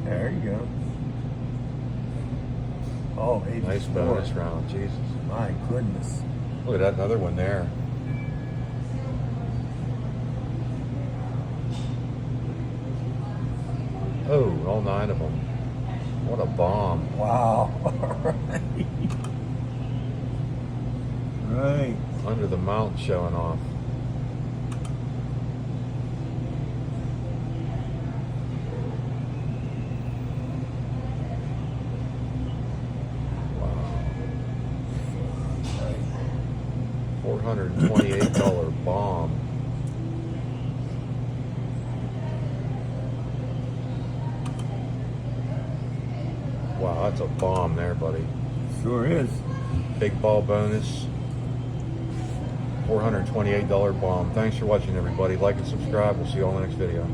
There you go. Oh, 84. Nice bonus round, Jesus. My goodness. Look at that, another one there. Oh, all 9 of them. What a bomb. Wow. Right. Under the mountain showing off. $428 bomb. Wow, that's a bomb there, buddy. Sure is. Big ball bonus. $428 bomb. Thanks for watching, everybody. Like and subscribe. We'll see you all in the next video.